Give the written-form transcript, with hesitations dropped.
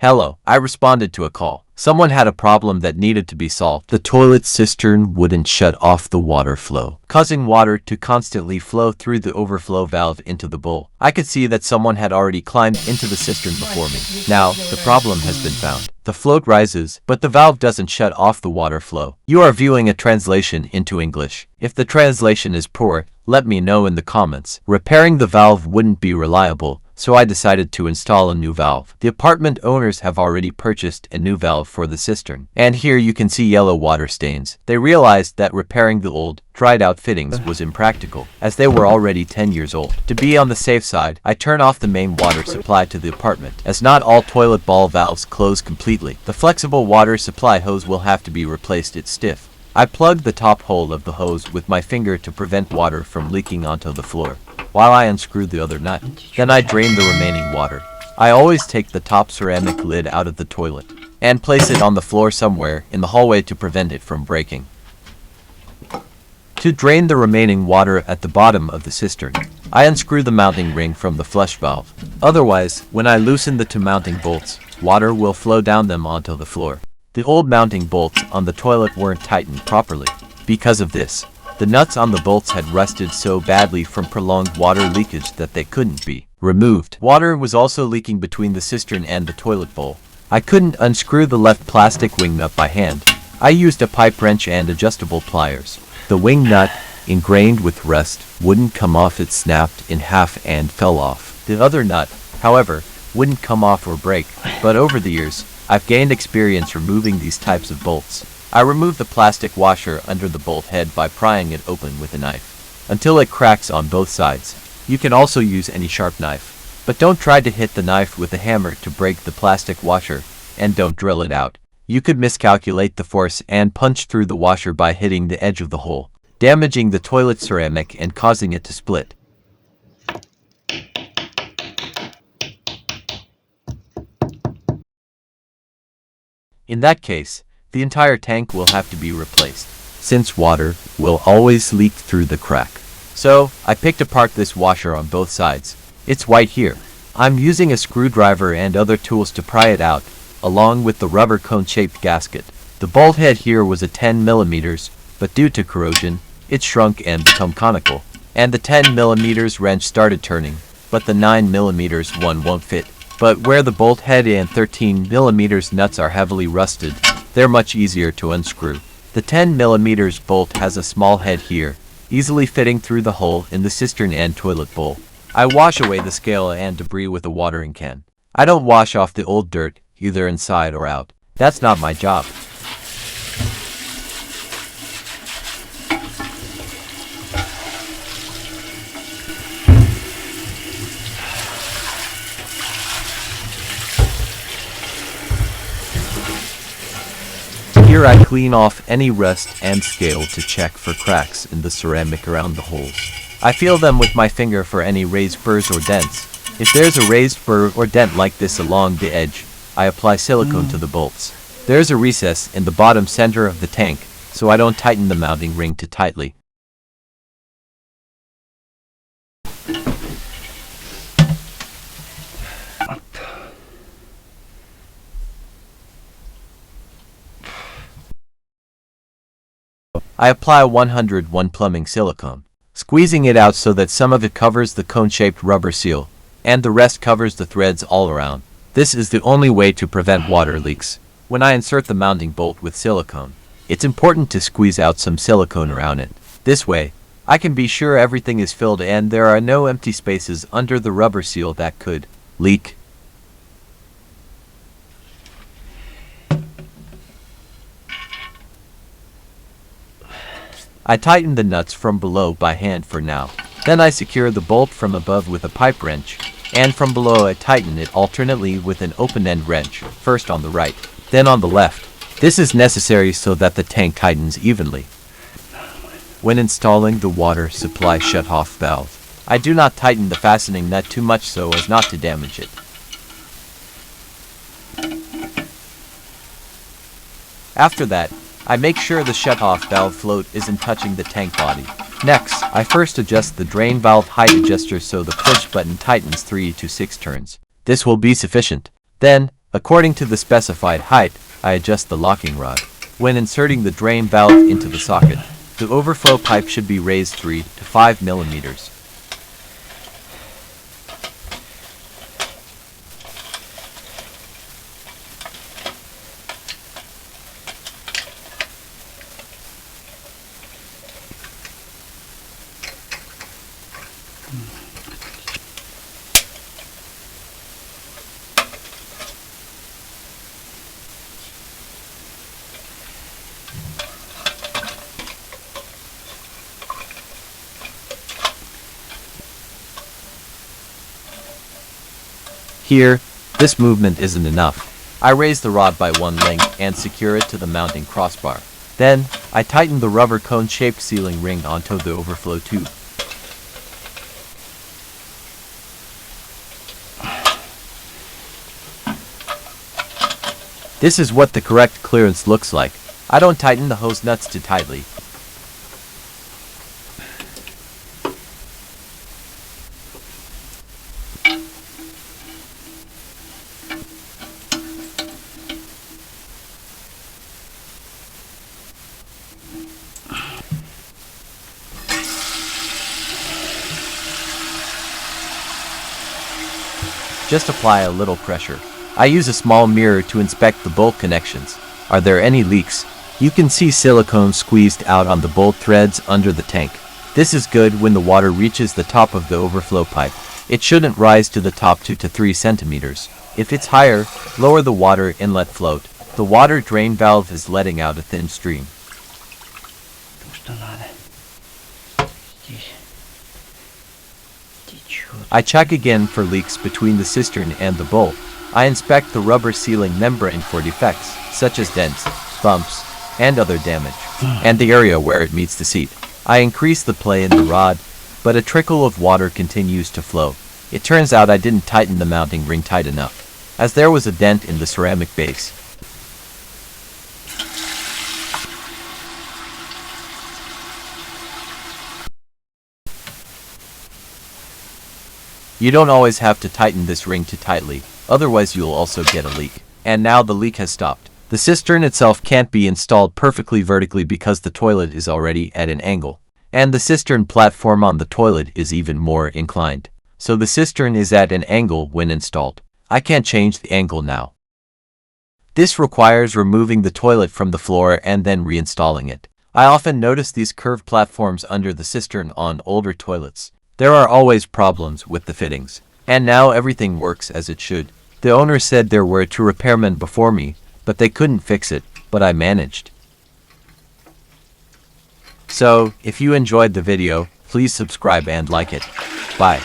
Hello, I responded to a call. Someone had a problem that needed to be solved. The toilet cistern wouldn't shut off the water flow, causing water to constantly flow through the overflow valve into the bowl. I could see that someone had already climbed into the cistern before me. Now, the problem has been found. The float rises, but the valve doesn't shut off the water flow. You are viewing a translation into English. If the translation is poor, let me know in the comments. Repairing the valve wouldn't be reliable, so I decided to install a new valve. The apartment owners have already purchased a new valve for the cistern. And here you can see yellow water stains. They realized that repairing the old, dried out fittings was impractical, as they were already 10 years old. To be on the safe side, I turn off the main water supply to the apartment, as not all toilet ball valves close completely. The flexible water supply hose will have to be replaced. It's stiff. I plugged the top hole of the hose with my finger to prevent water from leaking onto the floor, while I unscrewed the other nut. Then I drained the remaining water. I always take the top ceramic lid out of the toilet and place it on the floor somewhere in the hallway to prevent it from breaking. To drain the remaining water at the bottom of the cistern, I unscrew the mounting ring from the flush valve. Otherwise, when I loosen the two mounting bolts, water will flow down them onto the floor. The old mounting bolts on the toilet weren't tightened properly. Because of this, the nuts on the bolts had rusted so badly from prolonged water leakage that they couldn't be removed. Water was also leaking between the cistern and the toilet bowl. I couldn't unscrew the left plastic wing nut by hand. I used a pipe wrench and adjustable pliers. The wing nut, ingrained with rust, wouldn't come off. It snapped in half and fell off. The other nut, however, wouldn't come off or break, but over the years, I've gained experience removing these types of bolts. I remove the plastic washer under the bolt head by prying it open with a knife until it cracks on both sides. You can also use any sharp knife, but don't try to hit the knife with a hammer to break the plastic washer, and don't drill it out. You could miscalculate the force and punch through the washer by hitting the edge of the hole, damaging the toilet ceramic and causing it to split. In that case, the entire tank will have to be replaced, since water will always leak through the crack. So, I picked apart this washer on both sides. It's white here. I'm using a screwdriver and other tools to pry it out, along with the rubber cone-shaped gasket. The bolt head here was a 10 millimeters, but due to corrosion, it shrunk and became conical. And the 10 millimeters wrench started turning, but the 9 millimeters one won't fit. But where the bolt head and 13 millimeters nuts are heavily rusted, they're much easier to unscrew. The 10 millimeters bolt has a small head here, easily fitting through the hole in the cistern and toilet bowl. I wash away the scale and debris with a watering can. I don't wash off the old dirt, either inside or out. That's not my job. Here I clean off any rust and scale to check for cracks in the ceramic around the holes. I feel them with my finger for any raised burrs or dents. If there's a raised burr or dent like this along the edge, I apply silicone to the bolts. There's a recess in the bottom center of the tank, so I don't tighten the mounting ring too tightly. I apply 101 plumbing silicone, squeezing it out so that some of it covers the cone-shaped rubber seal, and the rest covers the threads all around. This is the only way to prevent water leaks. When I insert the mounting bolt with silicone, it's important to squeeze out some silicone around it. This way, I can be sure everything is filled and there are no empty spaces under the rubber seal that could leak. I tighten the nuts from below by hand for now. Then I secure the bolt from above with a pipe wrench, and from below I tighten it alternately with an open-end wrench, first on the right, then on the left. This is necessary so that the tank tightens evenly. When installing the water supply shut-off valve, I do not tighten the fastening nut too much so as not to damage it. After that, I make sure the shut-off valve float isn't touching the tank body. Next, I first adjust the drain valve height adjuster so the push button tightens 3 to 6 turns. This will be sufficient. Then, According to the specified height, I adjust the locking rod. When inserting the drain valve into the socket, the overflow pipe should be raised 3 to 5 millimeters. Here, this movement isn't enough. I raise the rod by one length and secure it to the mounting crossbar. Then, I tighten the rubber cone-shaped sealing ring onto the overflow tube. This is what the correct clearance looks like. I don't tighten the hose nuts too tightly. Just apply a little pressure. I use a small mirror to inspect the bolt connections. Are there any leaks? You can see silicone squeezed out on the bolt threads under the tank. This is good when the water reaches the top of the overflow pipe. It shouldn't rise to the top 2 to 3 centimeters. If it's higher, lower the water inlet float. The water drain valve is letting out a thin stream. I check again for leaks between the cistern and the bowl. I inspect the rubber sealing membrane for defects, such as dents, bumps, and other damage, and the area where it meets the seat. I increase the play in the rod, but a trickle of water continues to flow. It turns out I didn't tighten the mounting ring tight enough, as there was a dent in the ceramic base. You don't always have to tighten this ring too tightly, otherwise you'll also get a leak. And now the leak has stopped. The cistern itself can't be installed perfectly vertically because the toilet is already at an angle. And the cistern platform on the toilet is even more inclined. So the cistern is at an angle when installed. I can't change the angle now. This requires removing the toilet from the floor and then reinstalling it. I often notice these curved platforms under the cistern on older toilets. There are always problems with the fittings, and now everything works as it should. The owner said there were 2 repairmen before me, but they couldn't fix it, but I managed. So, if you enjoyed the video, please subscribe and like it. Bye.